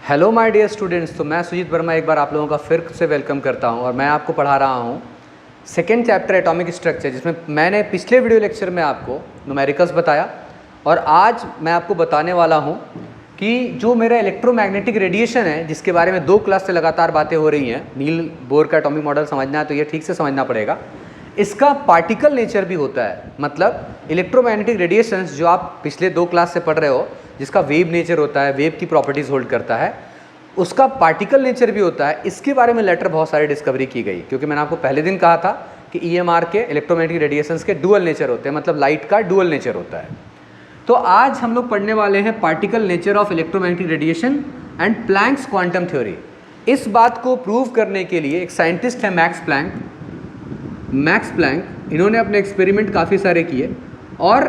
Hello my dear students. तो मैं सुजीत वर्मा एक बार आप लोगों का फिर से वेलकम करता हूं और मैं आपको पढ़ा रहा हूं सेकेंड चैप्टर एटॉमिक स्ट्रक्चर, जिसमें मैंने पिछले वीडियो लेक्चर में आपको न्यूमेरिकल्स बताया और आज मैं आपको बताने वाला हूं कि जो मेरा इलेक्ट्रोमैग्नेटिक रेडिएशन है, जिसके बारे में 2 क्लास से लगातार बातें हो रही हैं। नील बोर का एटॉमिक मॉडल समझना है तो ये ठीक से समझना पड़ेगा। इसका पार्टिकल नेचर भी होता है, मतलब इलेक्ट्रोमैग्नेटिक रेडिएशंस जो आप पिछले 2 क्लास से पढ़ रहे हो, जिसका वेव नेचर होता है, वेव की प्रॉपर्टीज़ होल्ड करता है, उसका पार्टिकल नेचर भी होता है। इसके बारे में लेटर बहुत सारी डिस्कवरी की गई, क्योंकि मैंने आपको पहले दिन कहा था कि ईएमआर के इलेक्ट्रोमैग्नेटिक रेडिएशंस के डुअल नेचर होते हैं, मतलब लाइट का डुअल नेचर होता है। तो आज हम लोग पढ़ने वाले हैं particle nature of electromagnetic radiation and Planck's quantum theory. इस बात को प्रूव करने के लिए एक साइंटिस्ट है मैक्स प्लैंक। इन्होंने अपने एक्सपेरिमेंट काफ़ी सारे किए और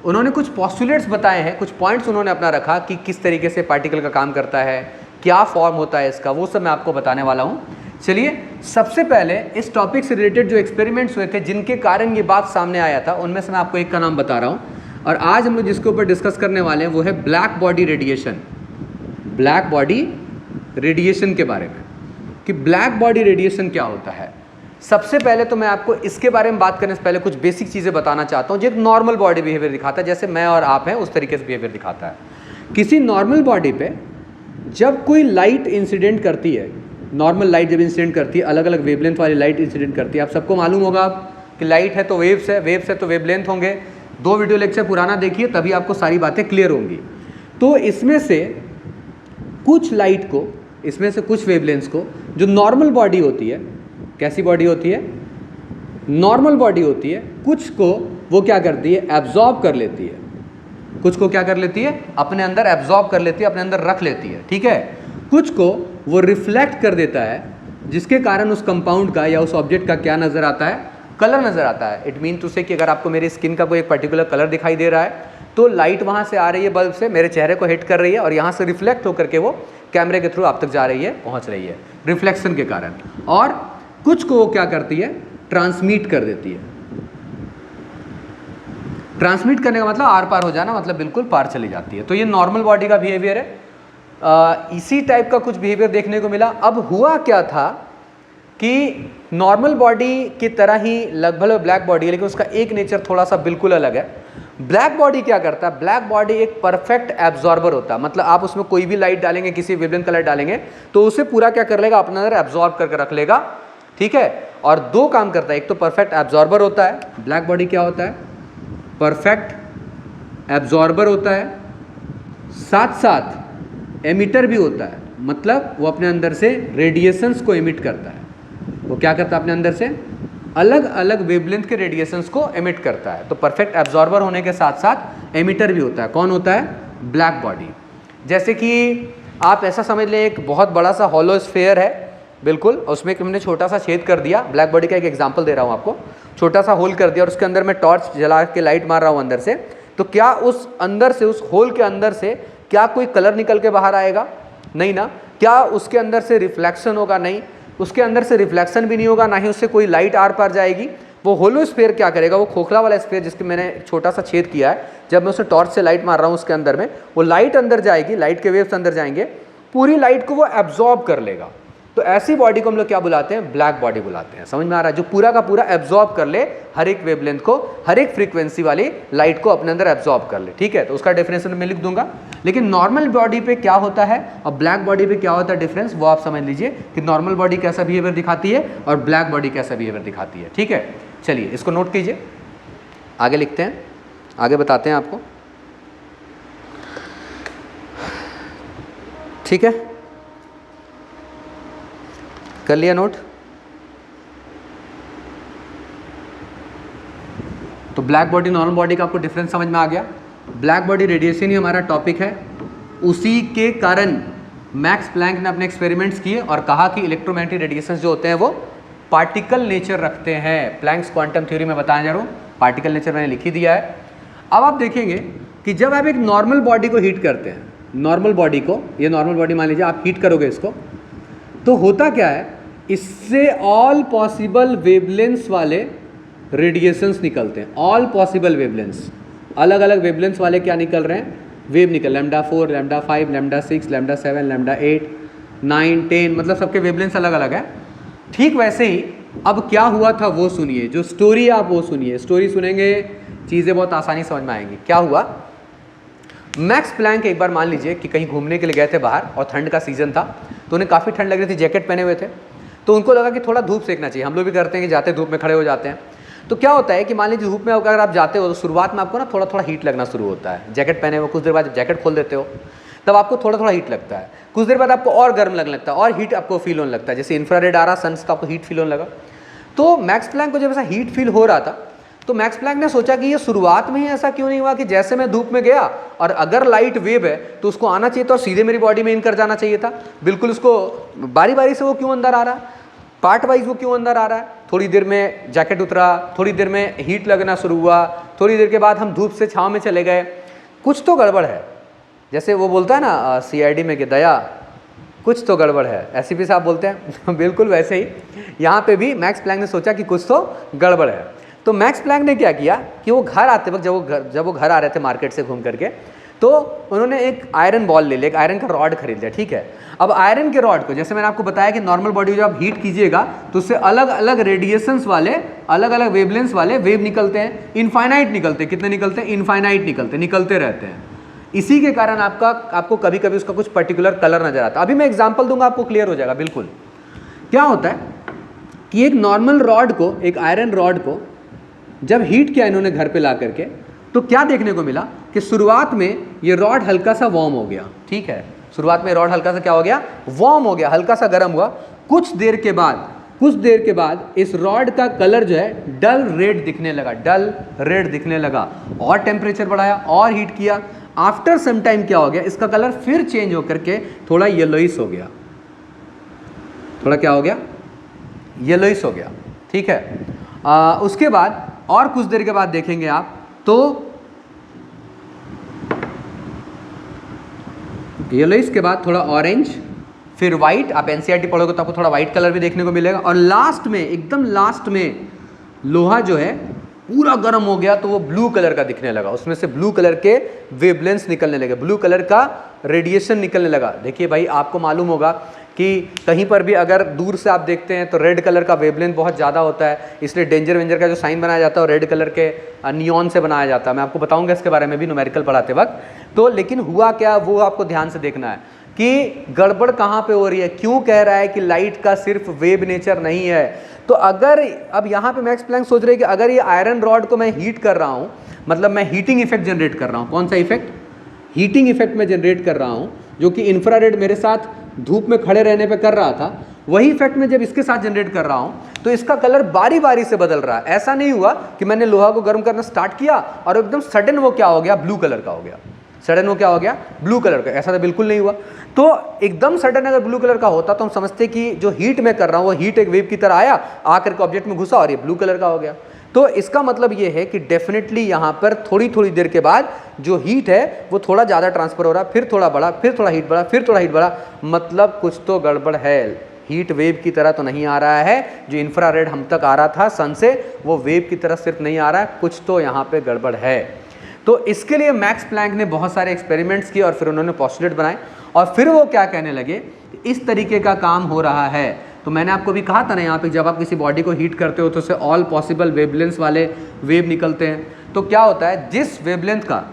उन्होंने कुछ पॉस्टुलेट्स बताए हैं, कुछ पॉइंट्स उन्होंने अपना रखा कि किस तरीके से पार्टिकल का काम करता है, क्या फॉर्म होता है इसका, वो सब मैं आपको बताने वाला हूँ। चलिए, सबसे पहले इस टॉपिक से रिलेटेड जो एक्सपेरिमेंट्स हुए थे, जिनके कारण ये बात सामने आया था, उनमें से मैं आपको एक का नाम बता रहा हूँ। और आज हम लोग जिसके ऊपर डिस्कस करने वाले हैं वो है black body radiation. Black body radiation के बारे में कि ब्लैक बॉडी रेडिएशन क्या होता है। सबसे पहले तो मैं आपको इसके बारे में बात करने से पहले कुछ बेसिक चीज़ें बताना चाहता हूँ जो एक नॉर्मल बॉडी बिहेवियर दिखाता है, जैसे मैं और आप हैं उस तरीके से बिहेवियर दिखाता है। किसी नॉर्मल बॉडी पे जब कोई लाइट इंसिडेंट करती है, नॉर्मल लाइट जब इंसिडेंट करती है, अलग अलग वेवलेंथ वाली लाइट इंसिडेंट करती है, आप सबको मालूम होगा कि लाइट है तो वेव्स है, वेव्स है तो वेवलेंथ होंगे। 2 वीडियो लेक्चर पुराना देखिए, तभी आपको सारी बातें क्लियर होंगी। तो इसमें से कुछ लाइट को, इसमें से कुछ वेवलेंथ्स को, जो नॉर्मल बॉडी होती है, कैसी बॉडी होती है, नॉर्मल बॉडी होती है, कुछ को वो क्या करती है, एब्जॉर्ब कर लेती है। कुछ को क्या कर लेती है, अपने अंदर एब्जॉर्ब कर लेती है, अपने अंदर रख लेती है, ठीक है। कुछ को वो रिफ्लेक्ट कर देता है, जिसके कारण उस कंपाउंड का या उस ऑब्जेक्ट का क्या नज़र आता है, कलर नज़र आता है। इट मीन टू से कि अगर आपको मेरी स्किन का कोई एक पर्टिकुलर कलर दिखाई दे रहा है तो लाइट वहाँ से आ रही है बल्ब से, मेरे चेहरे को हिट कर रही है और यहाँ से रिफ्लेक्ट होकर के वो कैमरे के थ्रू आप तक जा रही है, पहुँच रही है रिफ्लेक्शन के कारण। और कुछ को वो क्या करती है, ट्रांसमिट कर देती है। ट्रांसमिट करने का मतलब आर पार हो जाना, मतलब बिल्कुल पार चली जाती है। तो ये नॉर्मल बॉडी का बिहेवियर है। इसी टाइप का कुछ बिहेवियर देखने को मिला। अब हुआ क्या था कि नॉर्मल बॉडी की तरह ही लगभग ब्लैक बॉडी है, लेकिन उसका एक नेचर थोड़ा सा बिल्कुल अलग है। ब्लैक बॉडी क्या करता है, ब्लैक बॉडी एक परफेक्ट एब्जॉर्बर होता है, मतलब आप उसमें कोई भी लाइट डालेंगे, किसी वेवलेंथ कलर डालेंगे तो उसे पूरा क्या कर लेगा, अपने अंदर एब्जॉर्ब करके रख लेगा, ठीक है। और 2 काम करता है, एक तो परफेक्ट एब्जॉर्बर होता है, ब्लैक बॉडी क्या होता है, परफेक्ट एब्जॉर्बर होता है, साथ साथ एमिटर भी होता है, मतलब वो अपने अंदर से रेडिएशंस को एमिट करता है। वो क्या करता है, अपने अंदर से अलग अलग वेवलेंथ के रेडिएशंस को एमिट करता है। तो परफेक्ट एब्जॉर्बर होने के साथ साथ एमिटर भी होता है। कौन होता है, ब्लैक बॉडी। जैसे कि आप ऐसा समझ लें, एक बहुत बड़ा सा हॉलो स्फीयर है, बिल्कुल, उसमें हमने छोटा सा छेद कर दिया। ब्लैक बॉडी का एक एग्जांपल दे रहा हूँ आपको। छोटा सा होल कर दिया और उसके अंदर मैं टॉर्च जला के लाइट मार रहा हूँ अंदर से, तो क्या उस अंदर से, उस होल के अंदर से क्या कोई कलर निकल के बाहर आएगा, नहीं ना। क्या उसके अंदर से रिफ्लेक्शन होगा, नहीं, उसके अंदर से रिफ्लेक्शन भी नहीं होगा, ना ही उससे कोई लाइट आर पार जाएगी। वो होलो स्फीयर क्या करेगा, वो खोखला वाला स्फीयर जिसके मैंने छोटा सा छेद किया है, जब मैं उसे टॉर्च से लाइट मार रहा हूँ उसके अंदर में, वो लाइट अंदर जाएगी, लाइट के वेव्स अंदर जाएंगे, पूरी लाइट को वो एब्जॉर्ब कर लेगा। तो ऐसी बॉडी को हम लोग क्या बुलाते हैं, ब्लैक बॉडी बुलाते हैं। समझ में आ रहा है, जो पूरा का पूरा एब्जॉर्ब कर ले, हर एक वेवलेंथ को, हर एक फ्रीक्वेंसी वाली लाइट को अपने अंदर एब्जॉर्ब कर ले, ठीक है। तो उसका डेफिनेशन मैं लिख दूंगा। लेकिन नॉर्मल बॉडी पे क्या होता है और ब्लैक बॉडी पे क्या होता है डिफरेंस, वो आप समझ लीजिए कि नॉर्मल बॉडी कैसा बिहेवियर दिखाती है और ब्लैक बॉडी कैसा बिहेवियर दिखाती है, ठीक है। चलिए, इसको नोट कीजिए, आगे लिखते हैं, आगे बताते हैं आपको, ठीक है। कर लिया नोट। तो ब्लैक बॉडी नॉर्मल बॉडी का आपको डिफरेंस समझ में आ गया। ब्लैक बॉडी रेडिएशन ही हमारा टॉपिक है। उसी के कारण मैक्स प्लैंक ने अपने एक्सपेरिमेंट्स किए और कहा कि इलेक्ट्रोमैग्नेटिक रेडिएशंस जो होते हैं वो पार्टिकल नेचर रखते हैं। प्लैंक्स क्वांटम थ्योरी में बताया जा रहा हूँ, पार्टिकल नेचर मैंने लिख ही दिया है। अब आप देखेंगे कि जब आप एक नॉर्मल बॉडी को हीट करते हैं, नॉर्मल बॉडी को, ये नॉर्मल बॉडी मान लीजिए आप हीट करोगे इसको, तो होता क्या है, इससे ऑल पॉसिबल वेवलेंथ्स वाले रेडिएशंस निकलते हैं। ऑल पॉसिबल वेवलेंथ्स, अलग अलग वेवलेंथ्स वाले क्या निकल रहे हैं, वेव निकल, lambda 4, lambda 5, lambda 6, lambda 7, lambda 8, 9, 10, मतलब सबके वेवलेंथ अलग अलग है। ठीक वैसे ही अब क्या हुआ था वो सुनिए, जो स्टोरी है आप वो सुनिए, स्टोरी सुनेंगे चीज़ें बहुत आसानी समझ में आएंगी। क्या हुआ, मैक्स प्लैंक एक बार मान लीजिए कि कहीं घूमने के लिए गए थे बाहर और ठंड का सीज़न था, तो उन्हें काफ़ी ठंड लग रही थी, जैकेट पहने हुए थे, तो उनको लगा कि थोड़ा धूप सेकना चाहिए। हम लोग भी करते हैं कि जाते धूप में खड़े हो जाते हैं। तो क्या होता है कि मान लीजिए धूप में अगर आप जाते हो तो शुरुआत में आपको ना थोड़ा थोड़ा हीट लगना शुरू होता है। जैकेट पहने हुए कुछ देर बाद जब जैकेट खोल देते हो तब आपको थोड़ा थोड़ा हीट लगता है, कुछ देर बाद आपको और गर्म लगने लगता है और हीट आपको फील होने लगता है, जैसे इंफ्रारेड आ रहा सन से तो आपको हीट फील होने लगा। तो मैक्स प्लैंक को जब ऐसा हीट फील हो रहा था तो मैक्स प्लैंक ने सोचा कि ये शुरुआत में ही ऐसा क्यों नहीं हुआ कि जैसे मैं धूप में गया और अगर लाइट वेव है तो उसको आना चाहिए था और सीधे मेरी बॉडी में इन कर जाना चाहिए था, बिल्कुल उसको बारी बारी से वो क्यों अंदर आ रहा है, पार्ट वाइज वो क्यों अंदर आ रहा है। थोड़ी देर में जैकेट उतरा, थोड़ी देर में हीट लगना शुरू हुआ, थोड़ी देर के बाद हम धूप से छाँव में चले गए, कुछ तो गड़बड़ है। जैसे वो बोलता है ना CID में कि दया कुछ तो गड़बड़ है, एससीपी साहब बोलते हैं बिल्कुल वैसे ही यहाँ पे भी मैक्स प्लैंक ने सोचा कि कुछ तो गड़बड़ है। तो मैक्स प्लैंक ने क्या किया कि वो घर आते वक्त जब वो घर आ रहे थे मार्केट से घूम करके, तो उन्होंने एक आयरन बॉल ले लिया, एक आयरन का रॉड खरीद लिया। ठीक है, अब आयरन के रॉड को जैसे मैंने आपको बताया कि नॉर्मल बॉडी जब आप हीट कीजिएगा तो उससे अलग अलग रेडिएशंस वाले, अलग अलग वेवलेंथ वाले वेव निकलते हैं, इनफाइनाइट निकलते हैं। कितने निकलते हैं? इनफाइनाइट निकलते रहते हैं। इसी के कारण आपको कभी कभी उसका कुछ पर्टिकुलर कलर नजर आता है। अभी मैं एग्जांपल दूंगा, आपको क्लियर हो जाएगा बिल्कुल। क्या होता है कि एक नॉर्मल रॉड को, एक आयरन रॉड को जब हीट किया इन्होंने घर पे ला करके, तो क्या देखने को मिला कि शुरुआत में ये रॉड हल्का सा वार्म हो गया। ठीक है, शुरुआत में रॉड हल्का सा क्या हो गया? वार्म हो गया, हल्का सा गर्म हुआ। कुछ देर के बाद इस रॉड का कलर जो है डल रेड दिखने लगा, और टेम्परेचर बढ़ाया और हीट किया। आफ्टर सम टाइम क्या हो गया, इसका कलर फिर चेंज होकर के थोड़ा येलोइश हो गया, थोड़ा क्या हो गया? येलोइश हो गया। ठीक है, उसके बाद और कुछ देर के बाद देखेंगे आप तो येलोइश के बाद थोड़ा ऑरेंज, फिर वाइट। आप NCERT पढ़ोगे तो आपको थोड़ा वाइट कलर भी देखने को मिलेगा। और लास्ट में, एकदम लास्ट में लोहा जो है पूरा गर्म हो गया तो वो ब्लू कलर का दिखने लगा, उसमें से ब्लू कलर के वेवलेंथ्स निकलने लगे, ब्लू कलर का रेडिएशन निकलने लगा। देखिए भाई, आपको मालूम होगा कि कहीं पर भी अगर दूर से आप देखते हैं तो रेड कलर का वेवलेंथ बहुत ज़्यादा होता है, इसलिए डेंजर वेंजर का जो साइन बनाया जाता है वो रेड कलर के नियॉन से बनाया जाता है। मैं आपको बताऊंगा इसके बारे में भी न्यूमेरिकल पढ़ाते वक्त। तो लेकिन हुआ क्या, वो आपको ध्यान से देखना है कि गड़बड़ कहाँ पे हो रही है, क्यों कह रहा है कि लाइट का सिर्फ वेव नेचर नहीं है। तो अगर अब यहाँ पे मैक्स प्लैंक सोच रहे हैं कि अगर ये आयरन रॉड को मैं हीट कर रहा हूँ, मतलब मैं हीटिंग इफेक्ट जनरेट कर रहा हूँ। कौन सा इफेक्ट? हीटिंग इफेक्ट में जनरेट कर रहा हूँ, जो कि इंफ्रारेड मेरे साथ धूप में खड़े रहने पे कर रहा था, वही इफेक्ट में जब इसके साथ जनरेट कर रहा हूँ तो इसका कलर बारी बारी से बदल रहा है। ऐसा नहीं हुआ कि मैंने लोहा को गर्म करना स्टार्ट किया और एकदम सडन वो क्या हो गया? ब्लू कलर का हो गया। सडन वो क्या हो गया? ब्लू कलर का। ऐसा तो बिल्कुल नहीं हुआ। तो एकदम सडन अगर ब्लू कलर का होता तो हम समझते कि जो हीट में कर रहा हूँ वो हीट एक वेव की तरह आया, आकर के ऑब्जेक्ट में घुसा और ये ब्लू कलर का हो गया। तो इसका मतलब ये है कि डेफिनेटली यहाँ पर थोड़ी थोड़ी देर के बाद जो हीट है वो थोड़ा ज़्यादा ट्रांसफर हो रहा, फिर थोड़ा बढ़ा, फिर थोड़ा हीट बढ़ा, फिर थोड़ा हीट बढ़ा, मतलब कुछ तो गड़बड़ है। हीट वेव की तरह तो नहीं आ रहा है, जो इंफ्रारेड हम तक आ रहा था सन से, वो वेव की तरह सिर्फ नहीं आ रहा है, कुछ तो यहाँ पे गड़बड़ है। तो इसके लिए मैक्स प्लैंक ने बहुत सारे एक्सपेरिमेंट्स किए और फिर उन्होंने पोस्टुलेट बनाए और फिर वो क्या कहने लगे, इस तरीके का काम हो रहा है। तो मैंने आपको भी कहा था ना, यहाँ पे जब आप किसी बॉडी को हीट करते हो तो उससे ऑल पॉसिबल वेवलेंथ वाले वेव निकलते हैं। तो क्या होता है, जिस वेवलेंथ का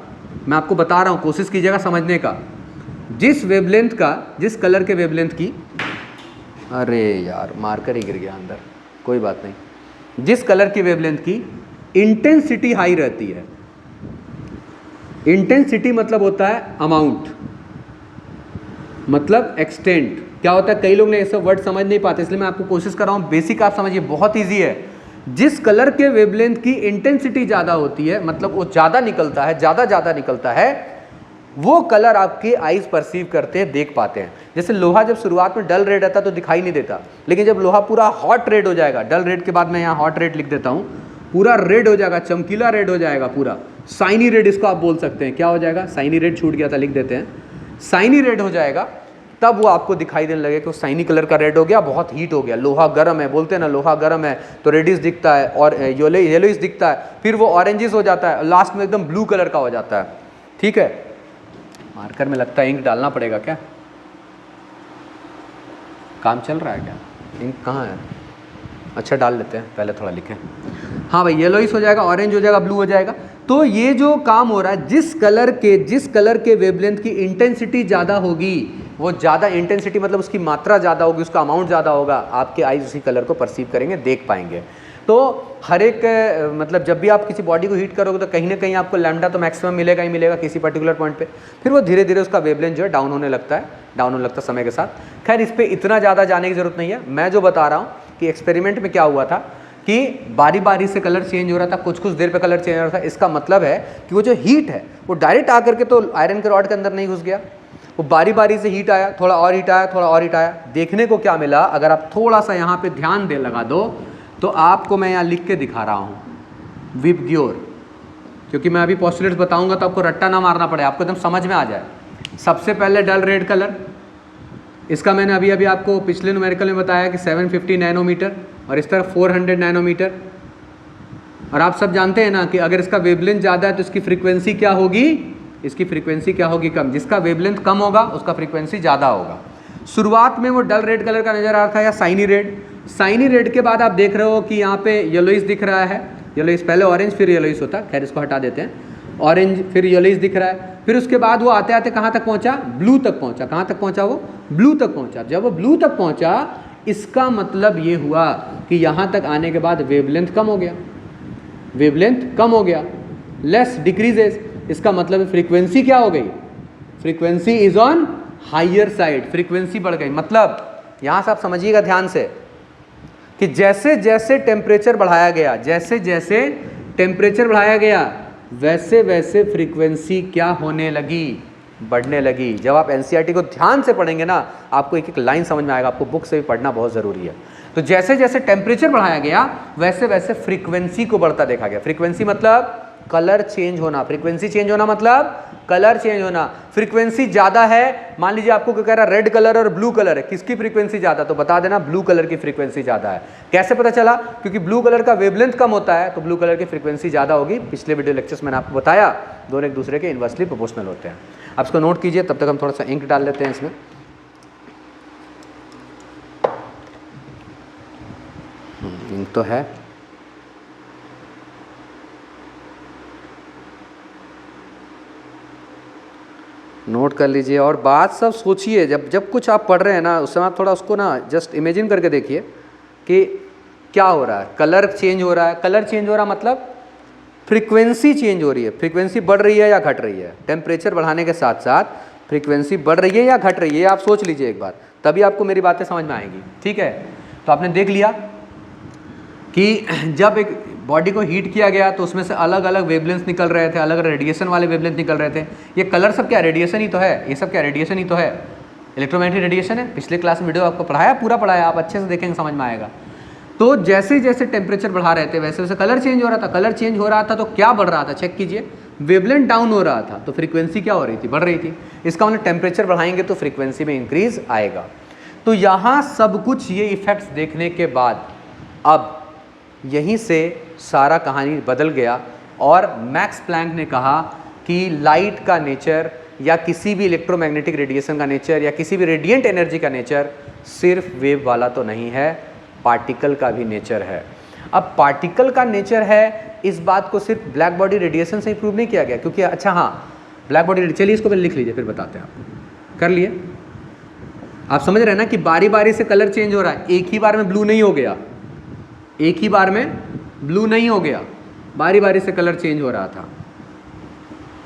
मैं आपको बता रहा हूँ, कोशिश कीजिएगा समझने का, जिस वेवलेंथ का, जिस कलर के वेवलेंथ की, अरे यार मार्कर ही गिर गया अंदर, कोई बात नहीं, जिस कलर की वेवलेंथ की इंटेंसिटी हाई रहती है। इंटेंसिटी मतलब होता है अमाउंट, मतलब एक्सटेंट। क्या होता है, कई लोग ने ये सब वर्ड समझ नहीं पाते, इसलिए मैं आपको कोशिश कर रहा हूँ, बेसिक आप समझिए, बहुत ईजी है। जिस कलर के वेवलेंथ की इंटेंसिटी ज़्यादा होती है, मतलब वो ज़्यादा निकलता है, ज़्यादा निकलता है, वो कलर आपके आईज परसीव करते हैं, देख पाते हैं। जैसे लोहा जब शुरुआत में डल रेड रहता तो दिखाई नहीं देता, लेकिन जब लोहा पूरा हॉट रेड हो जाएगा, डल रेड के बाद मैं यहाँ हॉट रेड लिख देता हूँ, पूरा रेड हो जाएगा, चमकीला रेड हो जाएगा, पूरा साइनी रेड इसको आप बोल सकते हैं। क्या हो जाएगा? साइनी रेड छूट गया था, लिख देते हैं, साइनी रेड हो जाएगा, तब वो आपको दिखाई देने लगे कि वो साइनी कलर का रेड हो गया, बहुत हीट हो गया, लोहा गर्म है, बोलते हैं ना लोहा गर्म है तो रेडिश दिखता है और येलोइश दिखता है, फिर वो ऑरेंजिश हो जाता है, लास्ट में एकदम ब्लू कलर का हो जाता है। ठीक है, मार्कर में लगता है इंक डालना पड़ेगा क्या? काम चल रहा है क्या? इंक कहाँ है? अच्छा डाल लेते हैं, पहले थोड़ा लिखें। हाँ भाई, येलोइश हो जाएगा, ऑरेंज हो जाएगा, ब्लू हो जाएगा। तो ये जो काम हो रहा है, जिस कलर के वेवलेंथ की इंटेंसिटी ज़्यादा होगी, वो ज़्यादा इंटेंसिटी मतलब उसकी मात्रा ज़्यादा होगी, उसका अमाउंट ज़्यादा होगा, आपके आईज उसी कलर को परसीव करेंगे, देख पाएंगे। तो हर एक मतलब जब भी आप किसी बॉडी को हीट करोगे तो कहीं ना कहीं आपको लैम्डा तो मैक्सिमम मिलेगा ही मिलेगा किसी पर्टिकुलर पॉइंट पे, फिर वो धीरे धीरे उसका वेवलेंथ जो है डाउन होने लगता है समय के साथ। खैर इस पर इतना ज़्यादा जाने की ज़रूरत नहीं है। मैं जो बता रहा हूँ कि एक्सपेरिमेंट में क्या हुआ था कि बारी बारी से कलर चेंज हो रहा था, कुछ कुछ देर पे कलर चेंज हो रहा था। इसका मतलब है कि वो जो हीट है वो डायरेक्ट आकर के तो आयरन के रॉड के अंदर नहीं घुस गया, वो बारी बारी से हीट आया, थोड़ा और हीट आया, थोड़ा और हीट आया। देखने को क्या मिला, अगर आप थोड़ा सा यहाँ पे ध्यान दे लगा दो तो आपको मैं यहाँ लिख के दिखा रहा हूँ विबग्योर, क्योंकि मैं अभी पोस्टुलेट्स बताऊंगा तो आपको रट्टा ना मारना पड़े, आपको एकदम समझ में आ जाए। सबसे पहले डल रेड कलर, इसका मैंने अभी आपको पिछले न्यूमेरिकल में बताया कि 750 नैनोमीटर और इस तरफ 400 नैनोमीटर। और आप सब जानते हैं ना कि अगर इसका वेवलेंथ ज़्यादा है तो इसकी फ्रीक्वेंसी क्या होगी, इसकी फ्रीक्वेंसी क्या होगी, कम। जिसका वेवलेंथ कम होगा उसका फ्रीक्वेंसी ज़्यादा होगा। शुरुआत में वो डल रेड कलर का नज़र आ रहा था या साइनी रेड। साइनी रेड के बाद आप देख रहे हो कि यहाँ पे येलोइश दिख रहा है, येलोइश पहले ऑरेंज फिर येलोइश होता है, खैर इसको हटा देते हैं। ऑरेंज फिर येलोइश दिख रहा है, फिर उसके बाद वो आते आते कहाँ तक पहुँचा, ब्लू तक पहुँचा। कहाँ तक पहुँचा, वो ब्लू तक पहुँचा। जब वो ब्लू तक पहुँचा इसका मतलब ये हुआ कि यहाँ तक आने के बाद वेवलेंथ कम हो गया, वेवलेंथ कम हो गया, लेस डिक्रीजेस। इसका मतलब फ्रीक्वेंसी क्या हो गई, frequency is on higher side, frequency बढ़ गई। मतलब यहाँ से आप समझिएगा ध्यान से कि जैसे जैसे टेम्परेचर बढ़ाया गया, जैसे जैसे टेम्परेचर बढ़ाया गया वैसे वैसे फ्रीक्वेंसी क्या होने लगी, बढ़ने लगी। जब आप एनसीईआरटी को ध्यान से पढ़ेंगे ना आपको एक एक लाइन समझ में आएगा, आपको बुक से भी पढ़ना बहुत ज़रूरी है। तो जैसे जैसे टेम्परेचर बढ़ाया गया वैसे वैसे फ्रीक्वेंसी को बढ़ता देखा गया। फ्रीक्वेंसी मतलब कलर चेंज होना, फ्रीक्वेंसी चेंज होना मतलब कलर चेंज होना। फ्रीक्वेंसी ज़्यादा है, मान लीजिए आपको क्या कह रहा है, रेड कलर और ब्लू कलर है, किसकी फ्रीक्वेंसी ज़्यादा, तो बता देना ब्लू कलर की फ्रीक्वेंसी ज़्यादा है। कैसे पता चला, क्योंकि ब्लू कलर का वेवलेंथ कम होता है तो ब्लू कलर की फ्रीक्वेंसी ज़्यादा होगी। पिछले वीडियो लेक्चर्स मैंने आपको बताया दोनों एक दूसरे के इन्वर्सली प्रोपोर्शनल होते हैं। आप इसको नोट कीजिए, तब तक हम थोड़ा सा इंक डाल लेते हैं इसमें। इंक तो है, नोट कर लीजिए और बात सब सोचिए। जब कुछ आप पढ़ रहे हैं ना उस समय आप थोड़ा उसको ना जस्ट इमेजिन करके देखिए कि क्या हो रहा है। कलर चेंज हो रहा है, कलर चेंज हो रहा मतलब फ्रीक्वेंसी चेंज हो रही है। फ्रीक्वेंसी बढ़ रही है या घट रही है, टेम्परेचर बढ़ाने के साथ साथ फ्रीक्वेंसी बढ़ रही है या घट रही है, आप सोच लीजिए एक बार, तभी आपको मेरी बातें समझ में आएंगी। ठीक है, तो आपने देख लिया कि जब एक बॉडी को हीट किया गया तो उसमें से अलग अलग वेवलेंथ निकल रहे थे, अलग अलग रेडिएशन वाले वेवलेंथ निकल रहे थे। ये कलर सब क्या रेडिएशन ही तो है, ये सब क्या रेडिएशन ही तो है, इलेक्ट्रोमैग्नेटिक रेडिएशन है। पिछले क्लास में वीडियो आपको पढ़ाया, पूरा पढ़ाया, आप अच्छे से देखेंगे समझ में आएगा। तो जैसे जैसे टेम्परेचर बढ़ा रहे थे वैसे वैसे कलर चेंज हो रहा था। कलर चेंज हो रहा था तो क्या बढ़ रहा था, चेक कीजिए, वेवलेंथ डाउन हो रहा था तो फ्रीक्वेंसी क्या हो रही थी, बढ़ रही थी। इसका मतलब टेम्परेचर बढ़ाएंगे तो फ्रीक्वेंसी में इंक्रीज आएगा। तो यहाँ सब कुछ ये इफेक्ट्स देखने के बाद अब यहीं से सारा कहानी बदल गया और मैक्स प्लैंक ने कहा कि लाइट का नेचर या किसी भी इलेक्ट्रोमैग्नेटिक रेडिएशन का नेचर या किसी भी रेडिएंट एनर्जी का नेचर सिर्फ वेव वाला तो नहीं है, पार्टिकल का भी नेचर है। अब पार्टिकल का नेचर है, इस बात को सिर्फ ब्लैक बॉडी रेडिएशन से ही प्रूव नहीं किया गया, क्योंकि अच्छा हाँ ब्लैक बॉडी, चलिए इसको पहले लिख लीजिए फिर बताते हैं आपको। कर लिए, आप समझ रहे हैं ना कि बारी बारी से कलर चेंज हो रहा है, एक ही बार में ब्लू नहीं हो गया, एक ही बार में ब्लू नहीं हो गया, बारी बारी से कलर चेंज हो रहा था।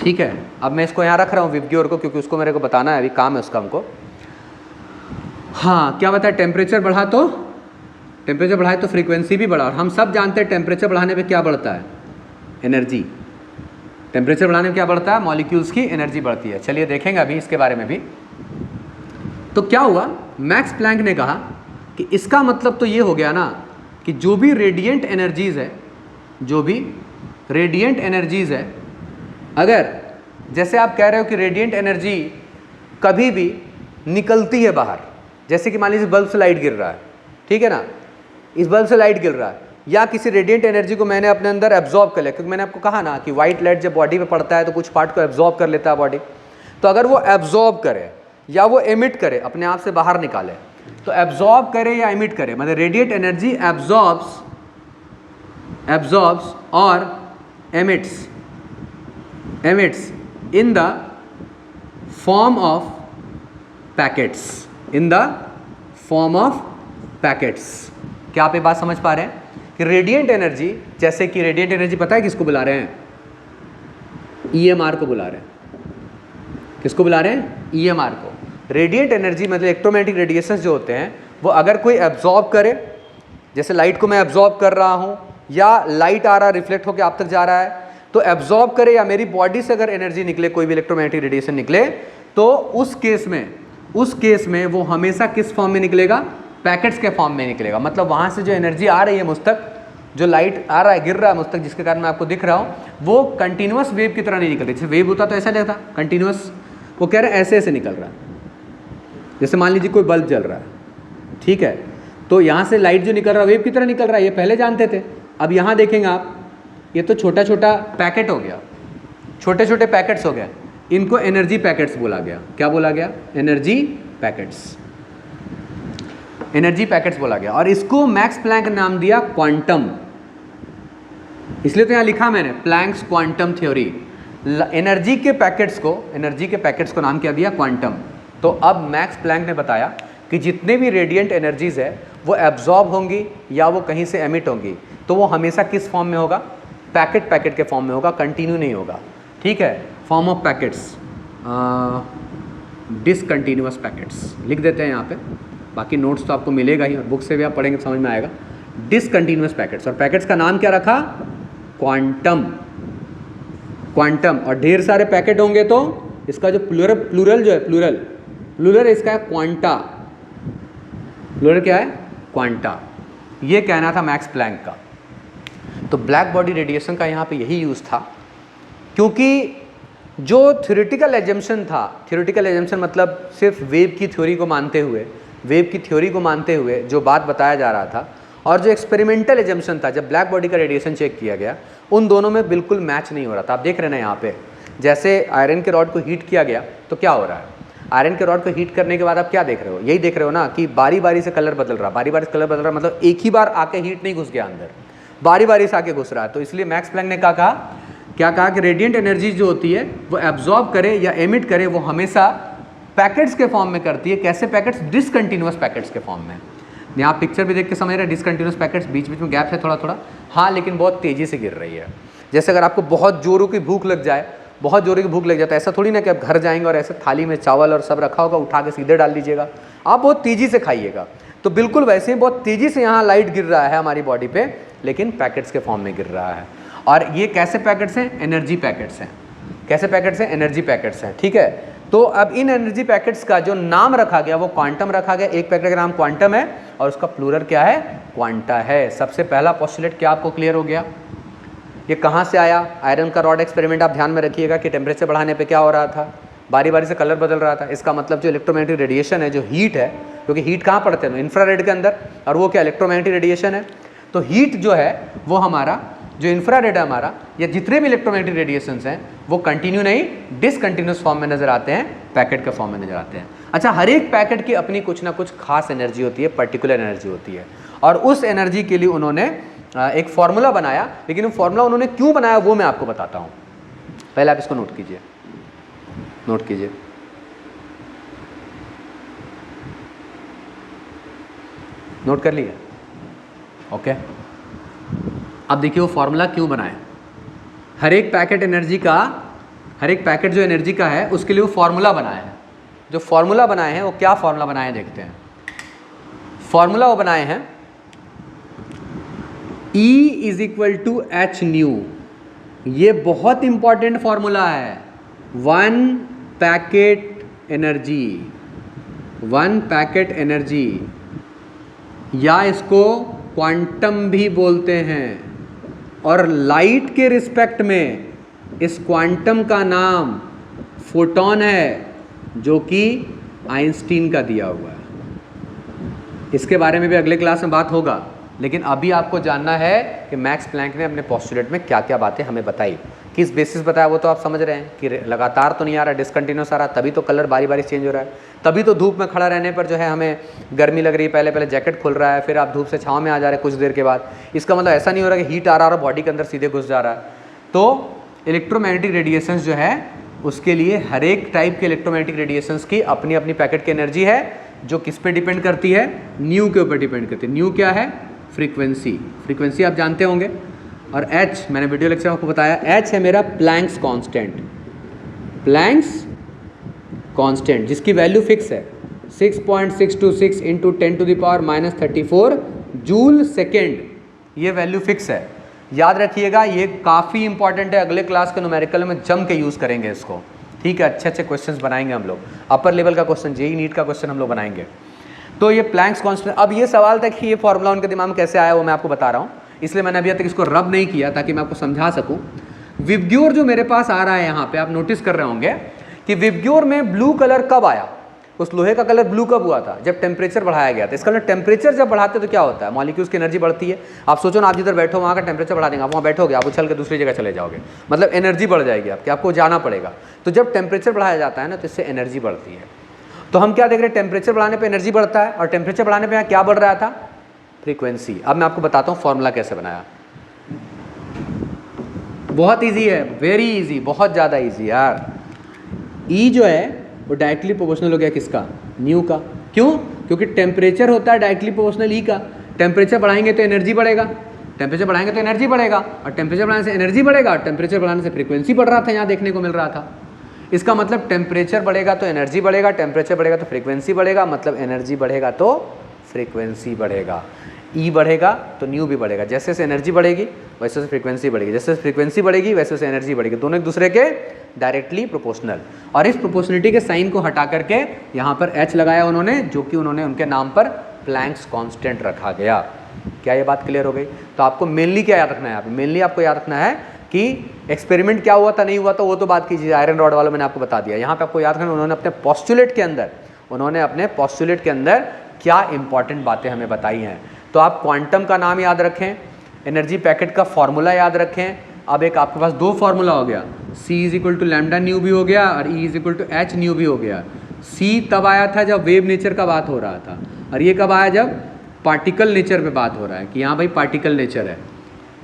ठीक है, अब मैं इसको यहाँ रख रहा हूँ विबग्योर को, क्योंकि उसको मेरे को बताना है, अभी काम है उसका हमको। हाँ क्या बताया, टेम्परेचर बढ़ा तो टेम्परेचर बढ़ाए तो फ्रीक्वेंसी भी बढ़ा। और हम सब जानते हैं टेम्परेचर बढ़ाने पे क्या बढ़ता है, एनर्जी। टेम्परेचर बढ़ाने में क्या बढ़ता है, मॉलिक्यूल्स की एनर्जी बढ़ती है। चलिए देखेंगे अभी इसके बारे में भी। तो क्या हुआ, मैक्स प्लैंक ने कहा कि इसका मतलब तो ये हो गया ना कि जो भी रेडिएंट एनर्जीज़ है, जो भी रेडिएंट एनर्जीज़ है, अगर जैसे आप कह रहे हो कि रेडिएंट एनर्जी कभी भी निकलती है बाहर, जैसे कि मान लीजिए बल्ब से लाइट गिर रहा है, ठीक है ना, इस बल्ब से लाइट गिर रहा है, या किसी रेडिएंट एनर्जी को मैंने अपने अंदर एब्जॉर्ब कर लिया, क्योंकि मैंने आपको कहा ना कि वाइट लाइट जब बॉडी पे पड़ता है तो कुछ पार्ट को एब्जॉर्ब कर लेता है बॉडी। तो अगर वो एब्जॉर्ब करे या वो एमिट करे, अपने आप से बाहर निकाले, तो एब्जॉर्ब करे या एमिट करे, मतलब रेडिएट एनर्जी एब्जॉर्ब्स और emits in the form of packets. क्या आप ये बात समझ पा रहे हैं कि रेडिएंट एनर्जी, जैसे कि रेडिएंट एनर्जी पता है किसको बुला रहे हैं? EMR को बुला रहे हैं। किसको बुला रहे हैं? EMR को। रेडिएंट एनर्जी मतलब इलेक्ट्रोमैग्नेटिक रेडिएशंस जो होते हैं वो अगर कोई एब्जॉर्ब करे, जैसे लाइट को मैं एब्जॉर्ब कर रहा हूँ या लाइट आ रहा रिफ्लेक्ट होकर आप तक जा रहा है, तो एब्जॉर्ब करे या मेरी बॉडी से अगर एनर्जी निकले, कोई भी इलेक्ट्रोमैग्नेटिक रेडिएशन निकले, तो उस केस में वो हमेशा किस फॉर्म में निकलेगा? पैकेट्स के फॉर्म में निकलेगा। मतलब वहाँ से जो एनर्जी आ रही है मुझ तक, जो लाइट आ रहा है, गिर रहा है मुझ तक, जिसके कारण मैं आपको दिख रहा हूँ, वो कंटिन्यूस वेव की तरह नहीं निकल रही। जैसे वेव होता तो ऐसा नहीं था कंटिन्यूस, वो कह रहे हैं ऐसे ऐसे निकल रहा है। जैसे मान लीजिए कोई बल्ब जल रहा है, ठीक है, तो यहाँ से लाइट जो निकल रहा है वेव की तरह निकल रहा है, ये पहले जानते थे। अब यहाँ देखेंगे आप, ये तो छोटा छोटा पैकेट हो गया, छोटे छोटे पैकेट्स हो गए, इनको एनर्जी पैकेट्स बोला गया। क्या बोला गया? एनर्जी पैकेट्स बोला गया। और इसको मैक्स प्लैंक ने नाम दिया क्वांटम। इसलिए तो यहाँ लिखा मैंने प्लैंक्स क्वांटम थ्योरी। एनर्जी के पैकेट्स को नाम क्या दिया? क्वांटम। तो अब मैक्स प्लैंक ने बताया कि जितने भी रेडिएंट एनर्जीज है वो एब्जॉर्ब होंगी या वो कहीं से एमिट होंगी, तो वो हमेशा किस फॉर्म में होगा? पैकेट के फॉर्म में होगा, कंटिन्यू नहीं होगा। ठीक है, form of packets, discontinuous packets लिख देते हैं यहाँ पे। बाकी नोट्स तो आपको मिलेगा ही और बुक से भी आप पढ़ेंगे तो समझ में आएगा। डिसकंटिन्यूअस पैकेट्स, और पैकेट्स का नाम क्या रखा? क्वांटम। और ढेर सारे पैकेट होंगे तो इसका जो प्लूरल जो है, प्लूरल इसका है क्वांटा। प्लूरल क्या है? क्वांटा। ये कहना था मैक्स प्लैंक का। तो ब्लैक बॉडी रेडिएशन का यहाँ पे यही यूज़ था, क्योंकि जो थ्योरेटिकल एजम्पशन था, थ्योरेटिकल एजम्पशन मतलब सिर्फ वेव की थ्योरी को मानते हुए जो बात बताया जा रहा था, और जो एक्सपेरिमेंटल एजम्पशन था जब ब्लैक बॉडी का रेडिएशन चेक किया गया, उन दोनों में बिल्कुल मैच नहीं हो रहा था। आप देख रहे हैं ना यहाँ पे, जैसे आयरन के रॉड को हीट किया गया तो क्या हो रहा है? आयरन के रॉड को हीट करने के बाद आप क्या देख रहे हो? यही देख रहे हो ना कि बारी बारी से कलर बदल रहा, मतलब एक ही बार आके हीट नहीं घुस गया अंदर, बारी बारी से आके घुस रहा है। तो इसलिए मैक्स प्लैंक ने क्या कहा कि रेडिएंट एनर्जी जो होती है वो एब्जॉर्ब करे या एमिट करे, वो हमेशा पैकेट्स के फॉर्म में करती है। कैसे पैकेट्स? डिसकंटिन्यूअस पैकेट्स के फॉर्म में। यहाँ पिक्चर भी देख के समझ रहे हैं, डिसकंटिन्यूअस पैकेट्स, बीच बीच में गैप है थोड़ा, हाँ, लेकिन बहुत तेज़ी से गिर रही है। जैसे अगर आपको बहुत जोरों की भूख लग जाए, तो ऐसा थोड़ी ना कि आप घर जाएंगे और ऐसे थाली में चावल और सब रखा होगा, उठा के सीधे डाल दीजिएगा, आप बहुत तेज़ी से खाइएगा। तो बिल्कुल वैसे ही बहुत तेज़ी से यहाँ लाइट गिर रहा है हमारी बॉडी पे, लेकिन पैकेट्स के फॉर्म में गिर रहा है। और ये कैसे पैकेट्स हैं? एनर्जी पैकेट्स हैं। कैसे पैकेट्स हैं? एनर्जी पैकेट्स हैं। ठीक है, तो अब इन एनर्जी पैकेट्स का जो नाम रखा गया वो क्वांटम रखा गया। एक पैकेट का नाम क्वांटम है और उसका प्लूरल क्या है? क्वांटा है। सबसे पहला पोस्टुलेट क्या आपको क्लियर हो गया? ये कहाँ से आया? आयरन का रॉड एक्सपेरिमेंट आप ध्यान में रखिएगा कि टेम्परेचर बढ़ाने पे क्या हो रहा था? बारी बारी से कलर बदल रहा था। इसका मतलब जो इलेक्ट्रोमैग्नेटिक रेडिएशन है, जो हीट है, क्योंकि हीट कहाँ पड़ते हैं? इंफ्रारेड के अंदर, और वो क्या? इलेक्ट्रोमैग्नेटिक रेडिएशन है। तो हीट जो है वो हमारा, जो इंफ्रारेड है हमारा, या जितने भी इलेक्ट्रोमैग्नेटिक रेडिएशंस हैं, वो कंटिन्यू नहीं, डिसकंटिन्यूअस फॉर्म में नजर आते हैं, पैकेट के फॉर्म में नजर आते हैं। अच्छा, हर एक पैकेट की अपनी कुछ ना कुछ खास एनर्जी होती है, पर्टिकुलर एनर्जी होती है, और उस एनर्जी के लिए उन्होंने एक फॉर्मूला बनाया। लेकिन वो फॉर्मूला उन्होंने क्यों बनाया वो मैं आपको बताता हूँ। पहले आप इसको नोट कीजिए, नोट कर लिए? ओके, अब देखिए वो फॉर्मूला क्यों बनाए। हर एक पैकेट जो एनर्जी का है उसके लिए वो फॉर्मूला बनाए हैं। जो फॉर्मूला बनाए हैं वो क्या फॉर्मूला बनाए हैं देखते हैं। फॉर्मूला वो बनाए हैं E is equal to H nu. ये बहुत इंपॉर्टेंट फॉर्मूला है। वन पैकेट एनर्जी, या इसको क्वांटम भी बोलते हैं, और लाइट के रिस्पेक्ट में इस क्वांटम का नाम फोटॉन है, जो कि आइंस्टीन का दिया हुआ है। इसके बारे में भी अगले क्लास में बात होगा, लेकिन अभी आपको जानना है कि मैक्स प्लैंक ने अपने पोस्टुलेट में क्या क्या बातें हमें बताई किस बेसिस बताया वो तो आप समझ रहे हैं कि लगातार तो नहीं आ रहा, डिसकंटिन्यूस आ रहा, तभी तो कलर बारी बारी चेंज हो रहा है, तभी तो धूप में खड़ा रहने पर जो है हमें गर्मी लग रही है, पहले पहले जैकेट खुल रहा है, फिर आप धूप से छाँव में आ जा रहे हैं कुछ देर के बाद। इसका मतलब ऐसा नहीं हो रहा कि हीट आ रहा और बॉडी के अंदर सीधे घुस जा रहा है। तो इलेक्ट्रोमैग्नेटिक रेडिएशंस जो है उसके लिए हर एक टाइप के इलेक्ट्रोमैग्नेटिक रेडिएशंस की अपनी अपनी पैकेट की एनर्जी है, जो किस पे डिपेंड करती है, न्यू के ऊपर डिपेंड करती है। न्यू क्या है, फ्रीक्वेंसी, फ्रीक्वेंसी आप जानते होंगे। और एच मैंने वीडियो लेक्चर में आपको बताया, एच है मेरा प्लैंक्स कांस्टेंट, प्लैंक्स कांस्टेंट जिसकी वैल्यू फिक्स है 6.626 इंटू 10⁻⁻34 जूल सेकेंड, ये वैल्यू फिक्स है, याद रखिएगा। ये काफ़ी इंपॉर्टेंट है, अगले क्लास के न्यूमेरिकल में जम के यूज़ करेंगे इसको, ठीक है। अच्छे अच्छे क्वेश्चंस बनाएंगे हम लोग, अपर लेवल का क्वेश्चन, जेईई नीट का क्वेश्चन हम लोग बनाएंगे। तो ये प्लैंक्स कांस्टेंट, अब ये सवाल था कि ये फॉर्मूला उनके दिमाग में कैसे आया वो मैं आपको बता रहा हूँ, इसलिए मैंने अभी तक इसको रब नहीं किया ताकि मैं आपको समझा सकूँ। विबग्योर जो मेरे पास आ रहा है यहाँ पे, आप नोटिस कर रहे होंगे कि विबग्योर में ब्लू कलर कब आया, उस लोहे का कलर ब्लू कब हुआ था, जब टेम्परेचर बढ़ाया गया था। इसका मतलब टेम्परेचर जब बढ़ाते तो क्या होता है, मॉलिक्यूल्स की एनर्जी बढ़ती है। आप सोचो ना, आप जिधर बैठो वहाँ का टेम्परेचर बढ़ा देंगे, आप वहाँ बैठोगे, आप उछल के दूसरी जगह चले जाओगे, मतलब एनर्जी बढ़ जाएगी आपकी, आपको जाना पड़ेगा। तो जब टेम्परेचर बढ़ाया जाता है ना, तो इससे एनर्जी बढ़ती है। तो हम क्या देख रहे हैं, टेम्परेचर बढ़ाने पर एनर्जी बढ़ता है, और टेम्परेचर बढ़ाने पर यहाँ क्या बढ़ रहा था, फ्रीक्वेंसी। अब मैं आपको बताता हूँ फॉर्मूला कैसे बनाया, बहुत ईजी है, वेरी ईजी, बहुत ज़्यादा ईजी यार। ई जो है वो डायरेक्टली प्रोपोर्शनल हो गया किसका, न्यू का। क्यों, क्योंकि टेम्परेचर होता है डायरेक्टली प्रोपोर्शनल ई का। टेम्परेचर बढ़ाएंगे तो एनर्जी बढ़ेगा, टेम्परेचर बढ़ाएंगे तो एनर्जी बढ़ेगा, और टेम्परेचर बढ़ाने से एनर्जी बढ़ेगा, और टेम्परेचर बढ़ाने से फ्रीक्वेंसी बढ़ रहा था, यहाँ देखने को मिल रहा था। इसका मतलब टेम्परेचर बढ़ेगा तो एनर्जी बढ़ेगा, टेम्परेचर बढ़ेगा तो फ्रीक्वेंसी बढ़ेगा, मतलब एनर्जी बढ़ेगा तो फ्रीक्वेंसी बढ़ेगा। ई बढ़ेगा तो न्यू भी बढ़ेगा, जैसे जैसे एनर्जी बढ़ेगी वैसे से फ्रीक्वेंसी बढ़ेगी, जैसे फ्रीक्वेंसी बढ़ेगी वैसे से एनर्जी बढ़ेगी, दोनों एक दूसरे के डायरेक्टली प्रोपोर्शनल। और इस प्रोपोर्शनलिटी के साइन को हटा करके यहाँ पर एच लगाया उन्होंने, जो कि उन्होंने उनके नाम पर प्लैंक्स कांस्टेंट रखा गया। क्या ये बात क्लियर हो गई? तो आपको मेनली क्या याद रखना है, यहाँ पे मेनली आपको याद रखना है कि एक्सपेरिमेंट क्या हुआ था नहीं हुआ था वो तो बात कीजिए, आयरन रॉड वाला मैंने आपको बता दिया। यहाँ पे आपको याद रखना उन्होंने अपने पोस्टुलेट के अंदर क्या इंपॉर्टेंट बातें हमें बताई हैं। तो आप क्वांटम का नाम याद रखें, एनर्जी पैकेट का फॉर्मूला याद रखें। अब एक आपके पास दो फार्मूला हो गया, C = लैम्डा न्यू भी हो गया और E = h न्यू भी हो गया। C तब आया था जब वेव नेचर का बात हो रहा था, और ये कब आया जब पार्टिकल नेचर पे बात हो रहा है कि यहाँ भाई पार्टिकल नेचर है।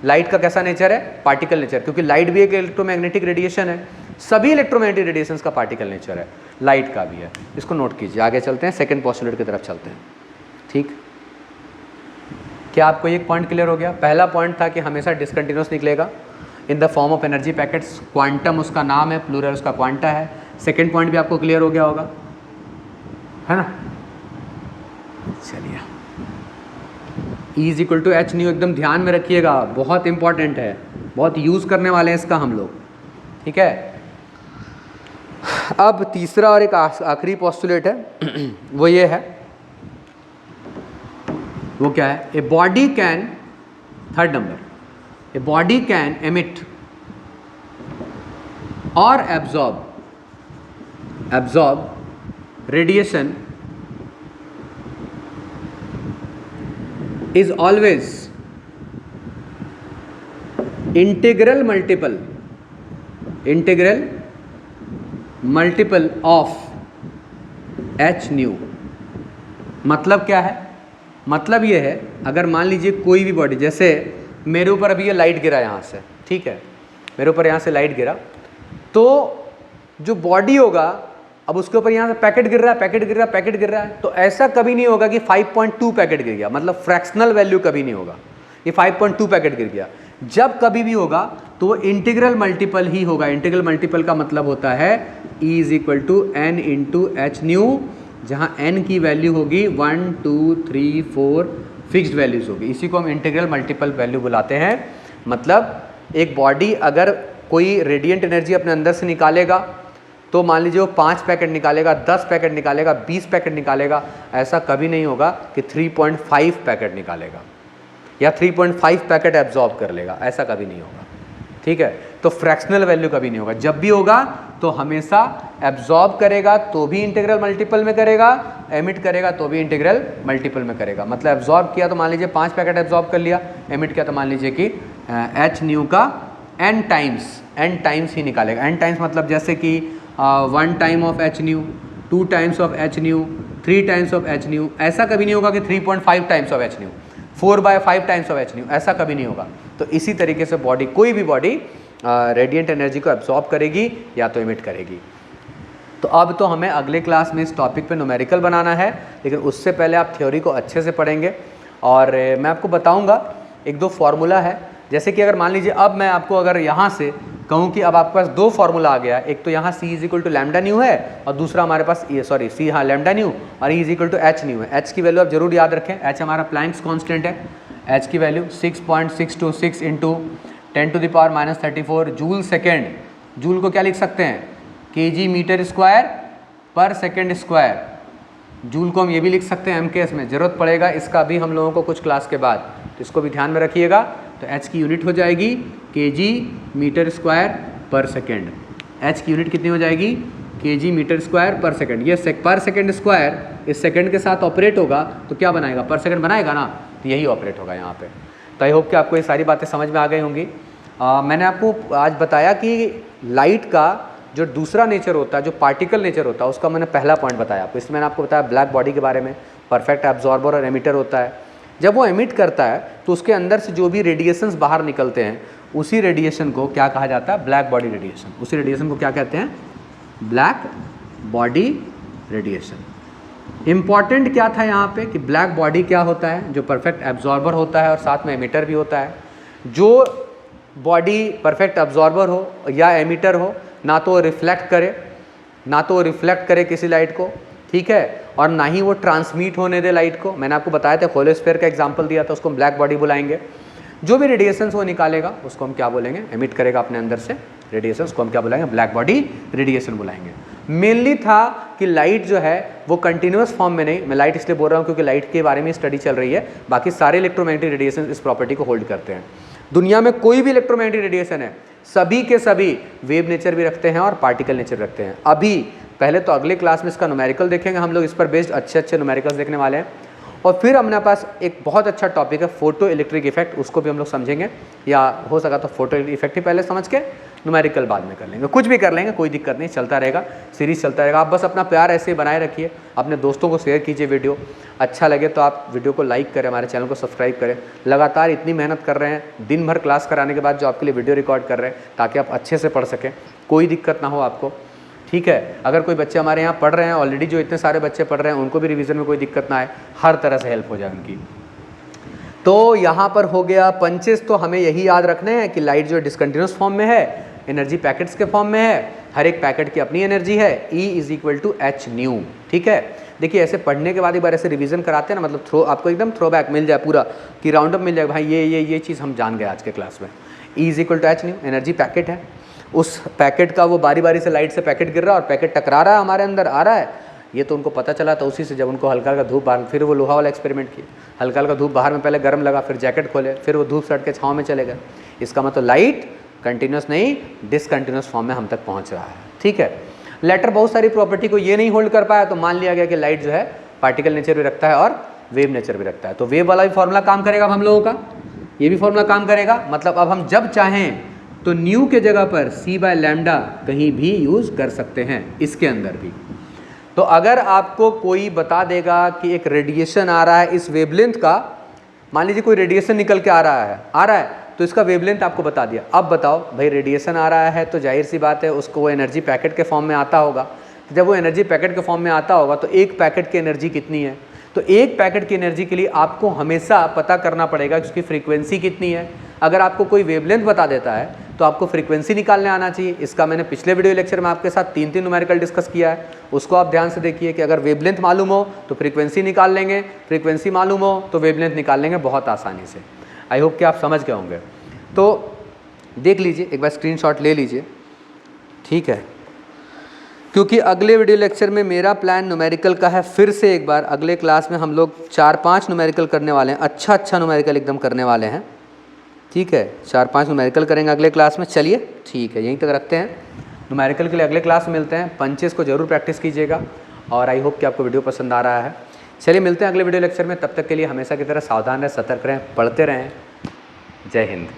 लाइट का कैसा नेचर है, पार्टिकल नेचर, क्योंकि लाइट भी एक इलेक्ट्रोमैग्नेटिक रेडिएशन है, सभी इलेक्ट्रोमैग्नेटिक रेडिएशंस का पार्टिकल नेचर है, लाइट का भी है। इसको नोट कीजिए, आगे चलते हैं, सेकंड पोस्टुलेट की तरफ चलते हैं। ठीक, क्या आपको एक पॉइंट क्लियर हो गया? पहला पॉइंट था कि हमेशा डिसकंटिन्यूस निकलेगा इन the form of energy packets, quantum उसका नाम है, प्लूरल उसका क्वांटा है। सेकंड पॉइंट भी आपको क्लियर हो गया होगा, है ना? चलिए, E = h न्यू एकदम ध्यान में रखिएगा, बहुत इंपॉर्टेंट है, बहुत यूज़ करने वाले हैं इसका हम लोग, ठीक है। अब तीसरा और एक आखिरी पोस्टुलेट है वो ये है, वो क्या है? A body can, third number, a body can emit और absorb radiation is always integral multiple of h nu. मतलब क्या है? मतलब ये है, अगर मान लीजिए कोई भी बॉडी, जैसे मेरे ऊपर अभी ये लाइट गिरा यहाँ से, ठीक है, मेरे ऊपर यहाँ से लाइट गिरा, तो जो बॉडी होगा अब उसके ऊपर यहाँ से पैकेट गिर रहा है, तो ऐसा कभी नहीं होगा कि 5.2 पैकेट गिर गया, मतलब फ्रैक्शनल वैल्यू कभी नहीं होगा, ये 5.2 पैकेट गिर गया। जब कभी भी होगा तो वो इंटीग्रल मल्टीपल ही होगा। इंटीग्रल मल्टीपल का मतलब होता है E = n × h न्यू, जहाँ n की वैल्यू होगी 1 2 3 4 फिक्स्ड वैल्यूज होगी, इसी को हम इंटीग्रल मल्टीपल वैल्यू बुलाते हैं। मतलब एक बॉडी अगर कोई रेडिएंट एनर्जी अपने अंदर से निकालेगा तो मान लीजिए वो 5 पैकेट निकालेगा, 10 पैकेट निकालेगा, 20 पैकेट निकालेगा, ऐसा कभी नहीं होगा कि 3.5 पैकेट निकालेगा या 3.5 पैकेट एब्जॉर्ब कर लेगा, ऐसा कभी नहीं होगा, ठीक है। तो फ्रैक्शनल वैल्यू कभी नहीं होगा, जब भी होगा तो हमेशा एब्जॉर्ब करेगा तो भी इंटीग्रल मल्टीपल में करेगा, एमिट करेगा तो भी इंटीग्रल मल्टीपल में करेगा। मतलब एब्जॉर्ब किया तो मान लीजिए 5 पैकेट एब्जॉर्ब कर लिया, एमिट किया तो मान लीजिए कि h न्यू का n टाइम्स ही निकालेगा। n टाइम्स मतलब जैसे कि 1 time of H new, 2 times of H new, 3 times of H new. ऐसा कभी नहीं होगा कि 3.5 times of H new, 4/5 times of H new, ऐसा कभी नहीं होगा। तो इसी तरीके से बॉडी, कोई भी बॉडी रेडिएंट एनर्जी को एब्जॉर्ब करेगी या तो इमिट करेगी। तो अब तो हमें अगले क्लास में इस टॉपिक पे न्यूमेरिकल बनाना है, लेकिन उससे पहले आप थ्योरी को अच्छे से पढ़ेंगे। और मैं आपको बताऊंगा 1-2 फार्मूला है। जैसे कि अगर मान लीजिए अब मैं आपको अगर यहाँ से कहूँ कि अब आपके पास 2 फार्मूला आ गया, एक तो यहाँ C = लैम्डा न्यू है और दूसरा हमारे पास C हाँ लैम्डा न्यू और E = h न्यू है। h की वैल्यू आप जरूर याद रखें, h हमारा प्लैंक्स कांस्टेंट है। h की वैल्यू 6.626 × 10⁻³ जूल सेकेंड। जूल को क्या लिख सकते हैं, kg मीटर स्क्वायर पर सेकेंड स्क्वायर। जूल को हम ये भी लिख सकते हैं MKS में, ज़रूरत पड़ेगा इसका भी हम लोगों को कुछ क्लास के बाद, तो इसको भी ध्यान में रखिएगा। तो h की यूनिट हो जाएगी kg मीटर स्क्वायर पर सेकेंड। h की यूनिट कितनी हो जाएगी, kg मीटर स्क्वायर पर सेकेंड। ये पर सेकेंड स्क्वायर इस सेकेंड के साथ ऑपरेट होगा तो क्या बनाएगा, पर सेकेंड बनाएगा ना, तो यही ऑपरेट होगा यहाँ पे। तो आई होप कि आपको ये सारी बातें समझ में आ गई होंगी। मैंने आपको आज बताया कि लाइट का जो दूसरा नेचर होता है, जो पार्टिकल नेचर होता है, उसका मैंने पहला पॉइंट बताया आपको। इसमें मैंने आपको बताया ब्लैक बॉडी के बारे में, परफेक्ट एब्जॉर्बर और एमिटर होता है। जब वो एमिट करता है तो उसके अंदर से जो भी रेडिएशंस बाहर निकलते हैं, उसी रेडिएशन को क्या कहा जाता है, ब्लैक बॉडी रेडिएशन। उसी रेडिएशन को क्या कहते हैं, ब्लैक बॉडी रेडिएशन। इम्पॉर्टेंट क्या था यहाँ पे कि ब्लैक बॉडी क्या होता है, जो परफेक्ट एब्जॉर्बर होता है और साथ में एमिटर भी होता है। जो बॉडी परफेक्ट एब्जॉर्बर हो या एमिटर हो, ना तो वो रिफ्लेक्ट करे किसी लाइट को, ठीक है, और ना ही वो ट्रांसमिट होने दे लाइट को। मैंने आपको बताया था, होलोस्फीयर का एग्जांपल दिया था, उसको हम ब्लैक बॉडी बुलाएंगे। जो भी रेडिएशंस वो निकालेगा उसको हम क्या बोलेंगे, एमिट करेगा अपने अंदर से रेडिएशंस को हम क्या बुलाएंगे, ब्लैक बॉडी रेडिएशन बुलाएंगे। मेनली था कि लाइट जो है वो कंटिन्यूस फॉर्म में नहीं, मैं लाइट इसलिए बोल रहा हूँ क्योंकि लाइट के बारे में स्टडी चल रही है, बाकी सारे इलेक्ट्रोमैग्नेटिक रेडिएशन इस प्रॉपर्टी को होल्ड करते हैं। दुनिया में कोई भी इलेक्ट्रोमैग्नेटिक रेडिएशन है, सभी के सभी वेव नेचर भी रखते हैं और पार्टिकल नेचर रखते हैं। अभी पहले तो अगले क्लास में इसका न्यूमेरिकल देखेंगे हम लोग, इस पर बेस्ड अच्छे न्यूमेरिकल्स देखने वाले हैं। और फिर हमारे पास एक बहुत अच्छा टॉपिक है फोटो इलेक्ट्रिक इफेक्ट, उसको भी हम लोग समझेंगे, या हो सका तो फोटो इफेक्ट ही पहले समझ के न्यूमेरिकल बाद में कर लेंगे। कुछ भी कर लेंगे, कोई दिक्कत नहीं, चलता रहेगा, सीरीज चलता रहेगा। आप बस अपना प्यार ऐसे ही बनाए रखिए, अपने दोस्तों को शेयर कीजिए। वीडियो अच्छा लगे तो आप वीडियो को लाइक करें, हमारे चैनल को सब्सक्राइब करें। लगातार इतनी मेहनत कर रहे हैं, दिन भर क्लास कराने के बाद जो आपके लिए वीडियो रिकॉर्ड कर रहे हैं, ताकि आप अच्छे से पढ़ सकें, कोई दिक्कत ना हो आपको, ठीक है। अगर कोई बच्चे हमारे यहाँ पढ़ रहे हैं ऑलरेडी, जो इतने सारे बच्चे पढ़ रहे हैं, उनको भी रिवीजन में कोई दिक्कत ना आए, हर तरह से हेल्प हो जाए उनकी। तो यहाँ पर हो गया पंचेस। तो हमें यही याद रखने हैं कि लाइट जो डिसकंटिन्यूस फॉर्म में है, एनर्जी पैकेट्स के फॉर्म में है, हर एक पैकेट की अपनी एनर्जी है, E = h न्यू, ठीक है। देखिए ऐसे पढ़ने के बाद एक बार ऐसे रिवीजन कराते हैं ना, मतलब आपको एकदम थ्रो बैक मिल जाए, पूरा कि राउंड अप मिल जाए, भाई ये चीज़ हम जान गए आज के क्लास में। E = h new energy packet है, उस पैकेट का वो बारी बारी से लाइट से पैकेट गिर रहा है और पैकेट टकरा रहा है, हमारे अंदर आ रहा है, ये तो उनको पता चला था उसी से, जब उनको हल्का हल्का धूप बाहर, फिर वो लोहा वाला एक्सपेरिमेंट किए, हल्का हल्का धूप बाहर में पहले गर्म लगा, फिर जैकेट खोले, फिर वो धूप सट के छाँव में चले गए। इसका मतलब लाइट कंटिन्यूस नहीं, डिसकंटिन्यूस फॉर्म में हम तक पहुँच रहा है, ठीक है। लेटर बहुत सारी प्रॉपर्टी को ये नहीं होल्ड कर पाया, तो मान लिया गया कि लाइट जो है पार्टिकल नेचर भी रखता है और वेव नेचर भी रखता है। तो वेव वाला भी फॉर्मूला काम करेगा अब हम लोगों का, ये भी फॉर्मूला काम करेगा। मतलब अब हम जब चाहें तो न्यू के जगह पर c/λ कहीं भी यूज़ कर सकते हैं, इसके अंदर भी। तो अगर आपको कोई बता देगा कि एक रेडिएशन आ रहा है इस वेवलेंथ का, मान लीजिए कोई रेडिएशन निकल के आ रहा है तो इसका वेवलेंथ आपको बता दिया। अब बताओ भाई, रेडिएशन आ रहा है तो जाहिर सी बात है उसको वो एनर्जी पैकेट के फॉर्म में आता होगा। तो जब वो एनर्जी पैकेट के फॉर्म में आता होगा तो एक पैकेट की एनर्जी कितनी है, तो एक पैकेट की एनर्जी के लिए आपको हमेशा पता करना पड़ेगा कि उसकी फ्रीक्वेंसी कितनी है। अगर आपको कोई वेवलेंथ बता देता है तो आपको फ्रीक्वेंसी निकालने आना चाहिए। इसका मैंने पिछले वीडियो लेक्चर में आपके साथ 3 न्यूमेरिकल डिस्कस किया है, उसको आप ध्यान से देखिए कि अगर वेवलेंथ मालूम हो तो फ्रीक्वेंसी निकाल लेंगे, फ्रीक्वेंसी मालूम हो तो वेवलेंथ निकाल लेंगे बहुत आसानी से। आई होप कि आप समझ गए होंगे। तो देख लीजिए, एक बार स्क्रीनशॉट ले लीजिए, ठीक है, क्योंकि अगले वीडियो लेक्चर में मेरा प्लान न्यूमेरिकल का है। फिर से एक बार अगले क्लास में हम लोग 4-5 न्यूमेरिकल करने वाले हैं, अच्छा न्यूमेरिकल एकदम करने वाले हैं, ठीक है। 4-5 न्यूमेरिकल करेंगे अगले क्लास में। चलिए ठीक है, यहीं तक रखते हैं। न्यूमेरिकल के लिए अगले क्लास में मिलते हैं। पंचेस को जरूर प्रैक्टिस कीजिएगा और आई होप कि आपको वीडियो पसंद आ रहा है। चलिए मिलते हैं अगले वीडियो लेक्चर में, तब तक के लिए हमेशा की तरह सावधान रहें, सतर्क रहें, पढ़ते रहें। जय हिंद।